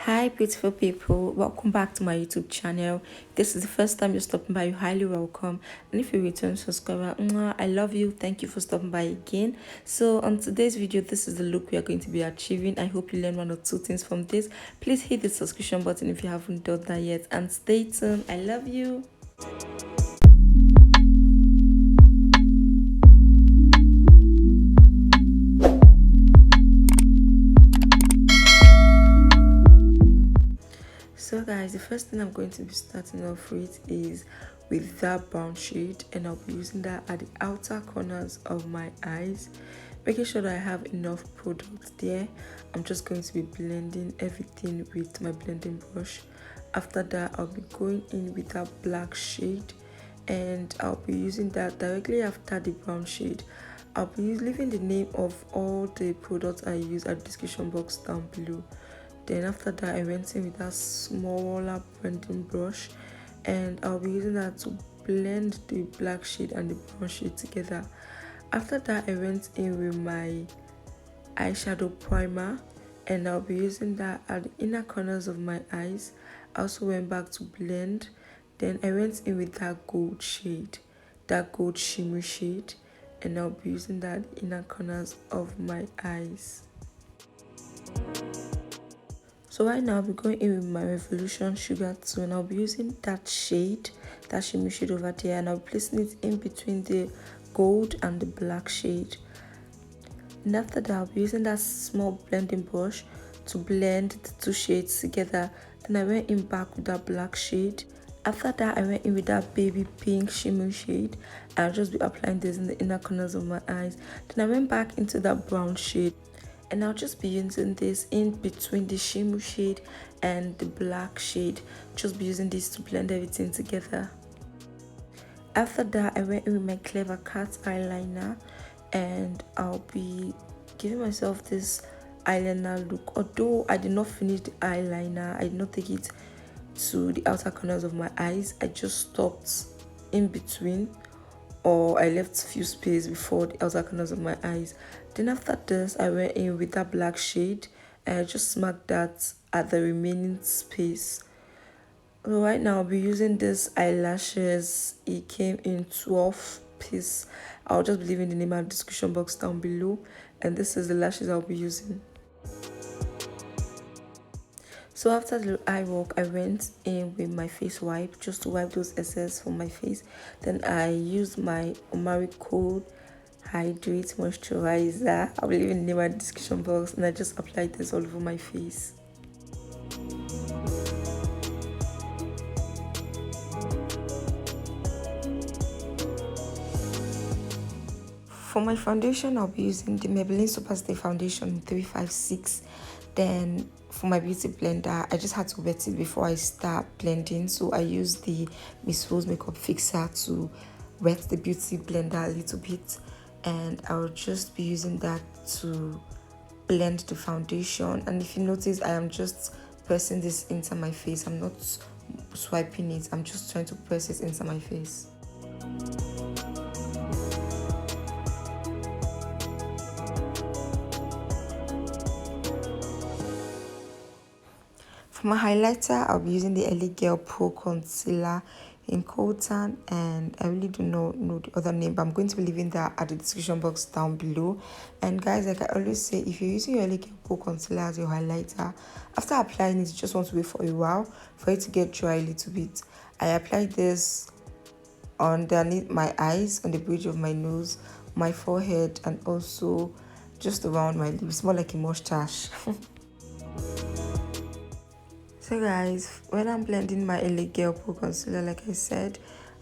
Hi beautiful people, welcome back to my YouTube channel. If this is the first time you're stopping by, you're highly welcome. And if you're a return subscriber, I love you. Thank you for stopping by again. So on today's video, this is the look we are going to be achieving. I hope you learn one or two things from this. Please hit the subscription button if you haven't done that yet, and stay tuned. I love you. So guys, the first thing I'm going to be starting off with is with that brown shade, and I'll be using that at the outer corners of my eyes, making sure that I have enough product there. I'm just going to be blending everything with my blending brush. After that, I'll be going in with that black shade, and I'll be using that directly after the brown shade. I'll be leaving the name of all the products I use at the description box down below. Then after that, I went in with that smaller blending brush, and I'll be using that to blend the black shade and the brown shade together. After that, I went in with my eyeshadow primer, and I'll be using that at the inner corners of my eyes. I also went back to blend. Then I went in with that gold shade, that gold shimmer shade, and I'll be using that at the inner corners of my eyes. So right now I'll be going in with my Revolution Sugar 2, and I'll be using that shade, that shimmy shade over there, and I'll be placing it in between the gold and the black shade. And after that, I'll be using that small blending brush to blend the two shades together. Then I went in back with that black shade. After that, I went in with that baby pink shimmer shade. I'll just be applying this in the inner corners of my eyes. Then I went back into that brown shade, and I'll just be using this in between the shimmer shade and the black shade. Just be using this to blend everything together. After that, I went in with my Clever Cat eyeliner, and I'll be giving myself this eyeliner look. Although I did not finish the eyeliner, I did not take it to the outer corners of my eyes. I just stopped in between, or I left few space before the outer corners of my eyes. Then after this, I went in with that black shade, and I just smacked that at the remaining space. So right now I'll be using this eyelashes. It came in 12 pieces. I'll just be leaving the name in the description box down below, and this is the lashes I'll be using. So after the eye work, I went in with my face wipe just to wipe those excess from my face. Then I used my Omaricode hydrate moisturizer. I'll be leaving the name in the description box, and I just applied this all over my face. For my foundation, I'll be using the Maybelline Superstay foundation in 356. Then for my beauty blender, I just had to wet it before I start blending, so I used the Missyaho makeup fixer to wet the beauty blender a little bit, and I'll just be using that to blend the foundation. And if you notice, I am just pressing this into my face. I'm not swiping it, I'm just trying to press it into my face. For my highlighter, I'll be using the LA Girl Pro Concealer in Coltan, and I really do not know the other name, but I'm going to be leaving that at the description box down below. And guys, like I always say, if you're using your LA Girl Pro Concealer as your highlighter, after applying it, you just want to wait for a while for it to get dry a little bit. I applied this underneath my eyes, on the bridge of my nose, my forehead, and also just around my lips, more like a mustache. So guys, when I'm blending my LA Girl Pro Concealer, like I said,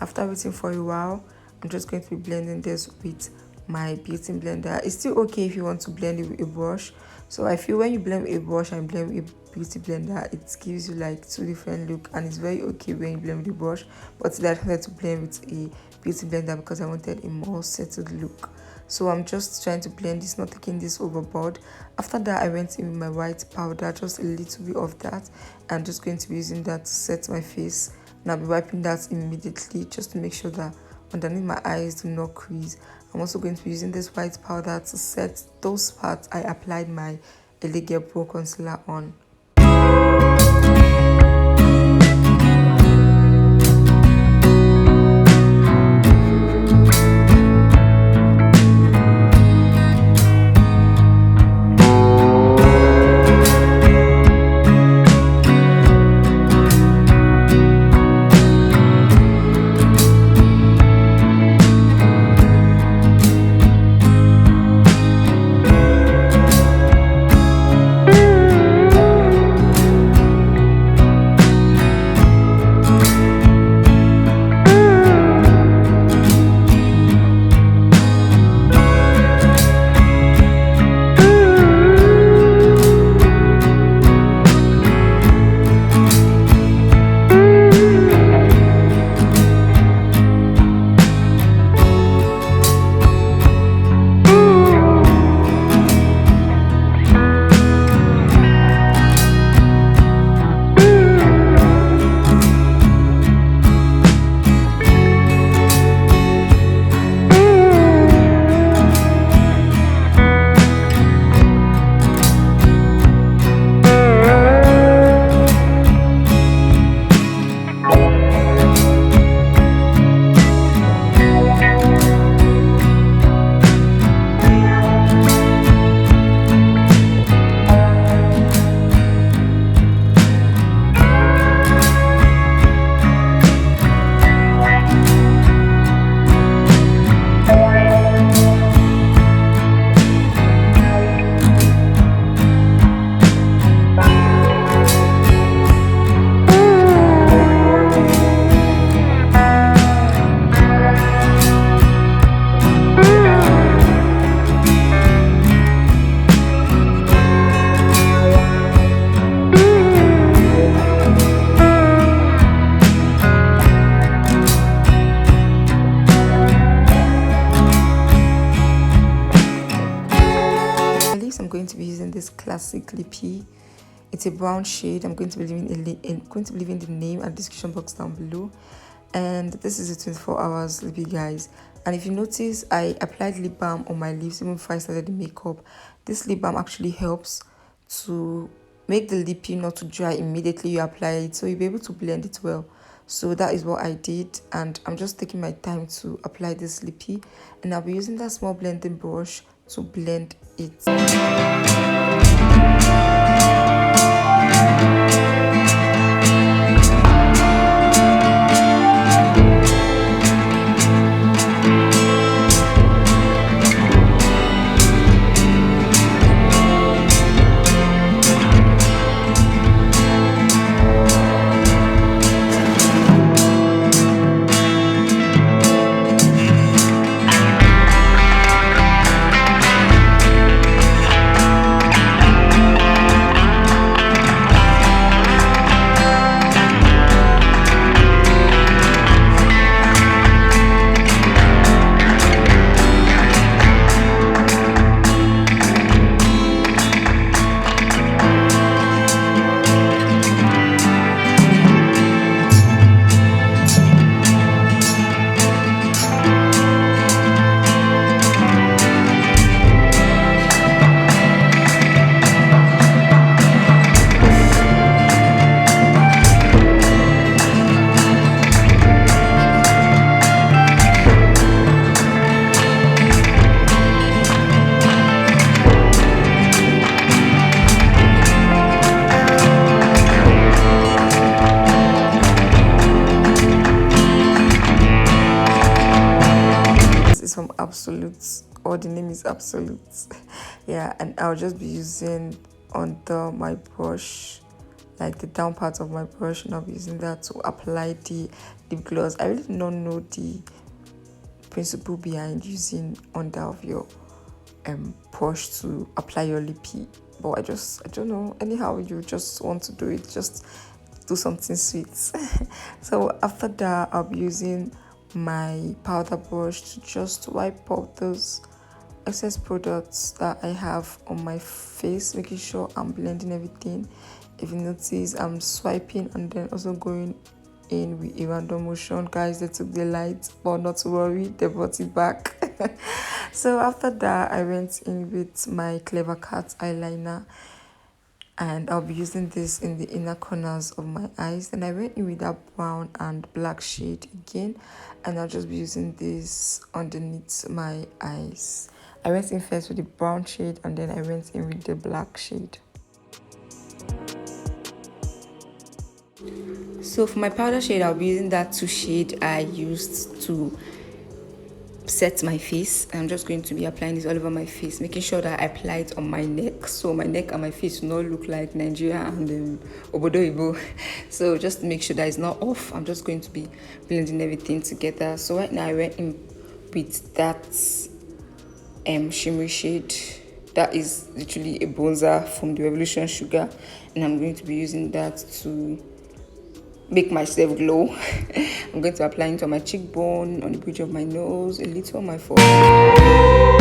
after waiting for a while, I'm just going to be blending this with my beauty blender. It's still okay if you want to blend it with a brush. So I feel when you blend with a brush and blend with a beauty blender, it gives you like two different looks, and it's very okay when you blend with a brush. But today I decided to blend with a beauty blender because I wanted a more settled look. So I'm just trying to blend this, not taking this overboard. After that, I went in with my white powder, just a little bit of that. I'm just going to be using that to set my face, and I'll be wiping that immediately just to make sure that underneath my eyes do not crease. I'm also going to be using this white powder to set those parts I applied my LA Girl Pro Concealer on. classic lippy. It's a brown shade. I'm going to be leaving the name and description box down below. And this is a 24 hours lippy, guys. And if you notice, I applied lip balm on my lips even before I started the makeup. This lip balm actually helps to make the lippy not to dry immediately you apply it, so you'll be able to blend it well. So that is what I did, and I'm just taking my time to apply this lippy, and I'll be using that small blending brush to blend it. From Absolute, or the name is Absolute. Yeah, and I'll just be using under my brush, like the down part of my brush, and I'll be using that to apply the lip gloss. I really don't know the principle behind using under of your brush to apply your lippy, but I don't know, anyhow you just want to do it, just do something sweet. So after that, I'll be using my powder brush to just wipe out those excess products that I have on my face, making sure I'm blending everything. If you notice, I'm swiping and then also going in with a random motion. Guys, they took the light, but not to worry, they brought it back. So after that, I went in with my Clever Cat eyeliner, and I'll be using this in the inner corners of my eyes. And I went in with that brown and black shade again, and I'll just be using this underneath my eyes. I went in first with the brown shade, and then I went in with the black shade. So for my powder shade, I'll be using that 2 shade I used to set my face. I'm just going to be applying this all over my face, making sure that I apply it on my neck, so my neck and my face will not look like Nigeria and Obodo Ibo. So just to make sure that it's not off, I'm just going to be blending everything together. So right now I went in with that shimmery shade that is literally a bronzer from the Revolution Sugar, and I'm going to be using that to make myself glow. I'm going to apply it on my cheekbone, on the bridge of my nose, a little on my forehead.